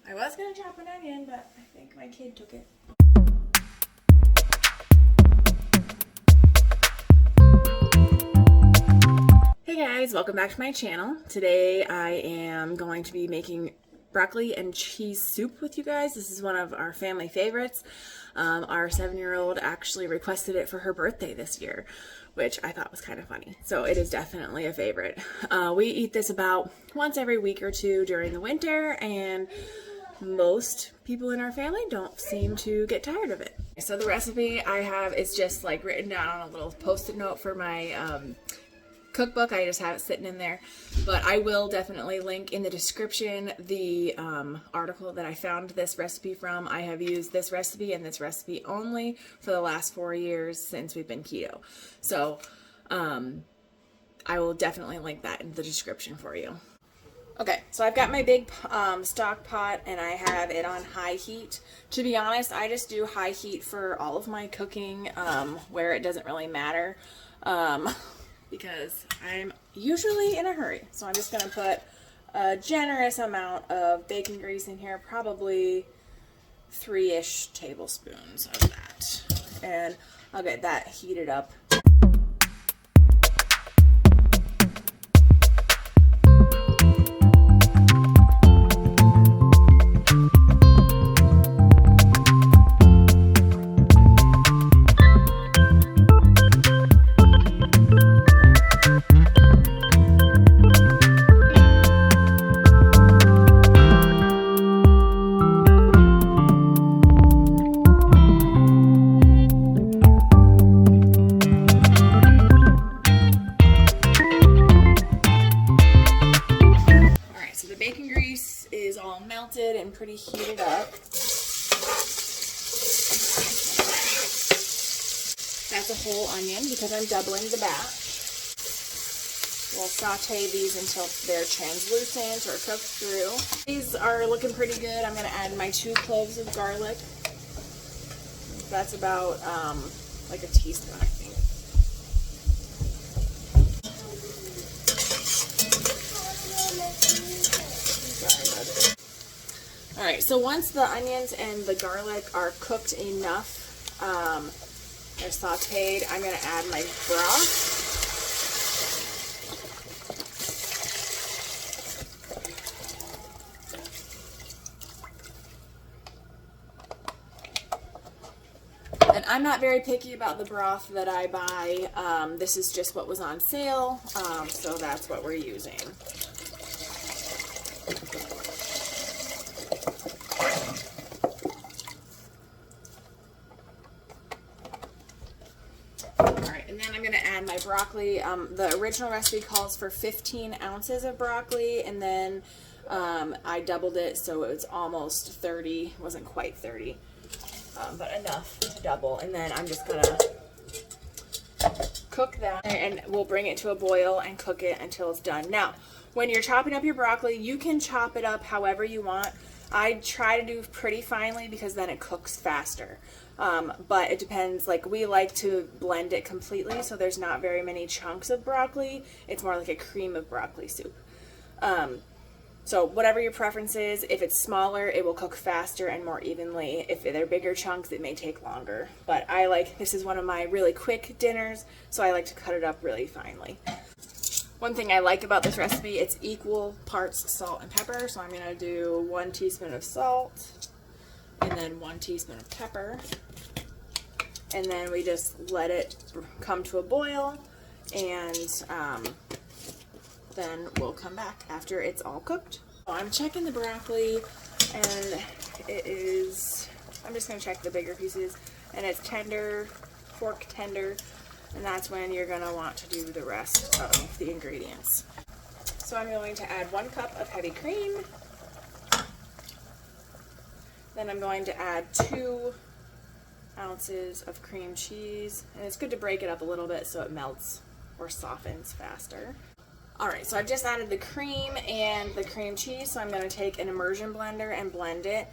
I was going to chop an onion, but I think my kid took it. Hey guys, welcome back to my channel. Today I am going to be making broccoli and cheese soup with you guys. This is one of our family favorites. Our 7-year-old actually requested it for her birthday this year, which I thought was kind of funny. So it is definitely a favorite. We eat this about once every week or two during the winter, and most people in our family don't seem to get tired of it. So the recipe I have is just like written down on a little post-it note for my cookbook. I just have it sitting in there, but I will definitely link in the description the article that I found this recipe from. I have used this recipe and this recipe only for the last 4 years since we've been keto. So I will definitely link that in the description for you. Okay, so I've got my big stock pot and I have it on high heat. To be honest, I just do high heat for all of my cooking where it doesn't really matter. Because I'm usually in a hurry. So I'm just going to put a generous amount of bacon grease in here, probably 3-ish tablespoons of that. And I'll get that heated up. Melted and pretty heated up. That's a whole onion because I'm doubling the batch. We'll saute these until they're translucent or cooked through. These are looking pretty good. I'm going to add my 2 cloves of garlic. That's about like a teaspoon, I think. Alright, so once the onions and the garlic are cooked enough, they're sauteed, I'm going to add my broth. And I'm not very picky about the broth that I buy. This is just what was on sale, so that's what we're using. And then I'm going to add my broccoli. The original recipe calls for 15 ounces of broccoli, and then I doubled it, so it was almost 30. It wasn't quite 30, but enough to double. And then I'm just going to cook that, and we'll bring it to a boil and cook it until it's done. Now, when you're chopping up your broccoli, you can chop it up however you want. I try to do pretty finely because then it cooks faster. But it depends, like we like to blend it completely so there's not very many chunks of broccoli. It's more like a cream of broccoli soup. So whatever your preference is, if it's smaller, it will cook faster and more evenly. If they're bigger chunks, it may take longer. But this is one of my really quick dinners, so I like to cut it up really finely. One thing I like about this recipe, it's equal parts salt and pepper. So I'm going to do 1 teaspoon of salt and then 1 teaspoon of pepper. And then we just let it come to a boil, and then we'll come back after it's all cooked. So I'm checking the broccoli, and it is, I'm just going to check the bigger pieces, and it's tender, fork tender, and that's when you're going to want to do the rest of the ingredients. So I'm going to add 1 cup of heavy cream. Then I'm going to add 2 ounces of cream cheese, and it's good to break it up a little bit so it melts or softens faster. Alright, so I've just added the cream and the cream cheese, so I'm going to take an immersion blender and blend it.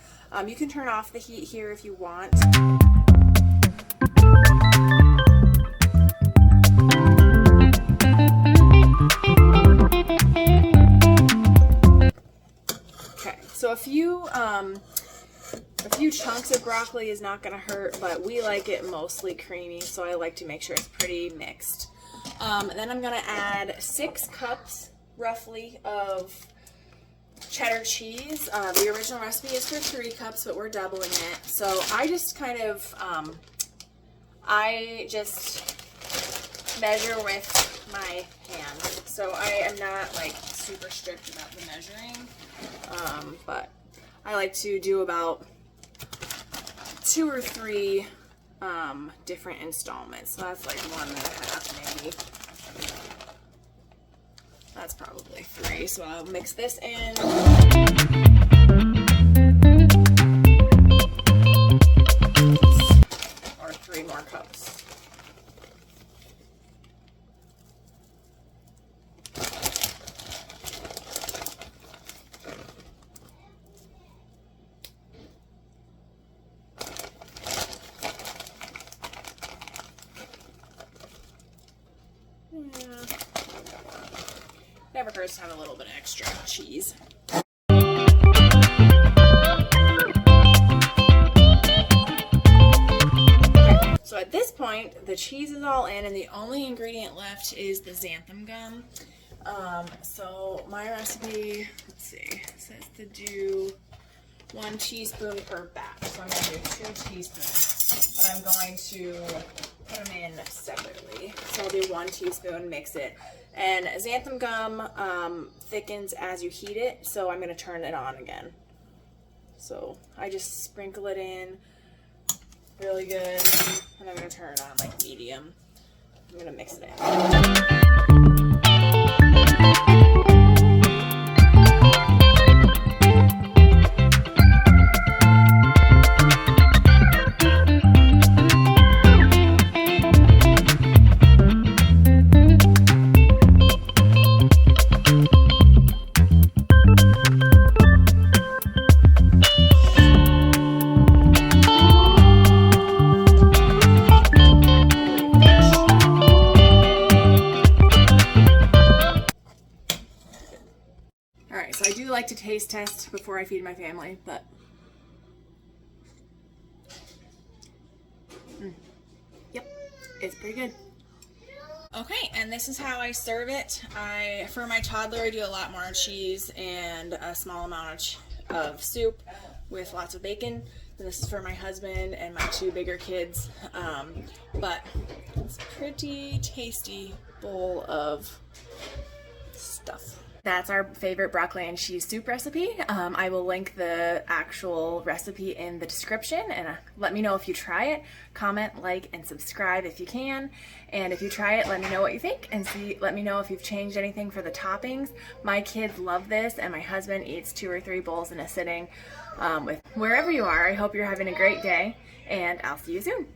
You can turn off the heat here if you want. few chunks of broccoli is not gonna hurt, but we like it mostly creamy, so I like to make sure it's pretty mixed. Then I'm gonna add 6 cups roughly of cheddar cheese. The original recipe is for 3 cups, but we're doubling it. So I just kind of, I just measure with my hand. So I am not like super strict about the measuring, but I like to do about 2 or 3 different installments. So that's like 1.5 maybe. That's probably 3. So I'll mix this in. Or 3 more cups. Never hurts to have a little bit of extra cheese. Okay, so at this point, the cheese is all in, and the only ingredient left is the xanthan gum. So my recipe, let's see, says to do 1 teaspoon per batch. So I'm going to do 2 teaspoons, but I'm going to put them in separately. So I'll do 1 teaspoon, mix it. And xanthan gum thickens as you heat it, so I'm going to turn it on again. So I just sprinkle it in really good, and I'm going to turn it on like medium. I'm going to mix it in. So I do like to taste test before I feed my family, but yep, it's pretty good. Okay, and this is how I serve it. For my toddler, I do a lot more cheese and a small amount of soup with lots of bacon. And this is for my husband and my 2 bigger kids. But it's a pretty tasty bowl of stuff. That's our favorite broccoli and cheese soup recipe. I will link the actual recipe in the description, and let me know if you try it. Comment, like, and subscribe if you can. And if you try it, let me know what you think, and let me know if you've changed anything for the toppings. My kids love this, and my husband eats 2 or 3 bowls in a sitting. Wherever you are, I hope you're having a great day, and I'll see you soon.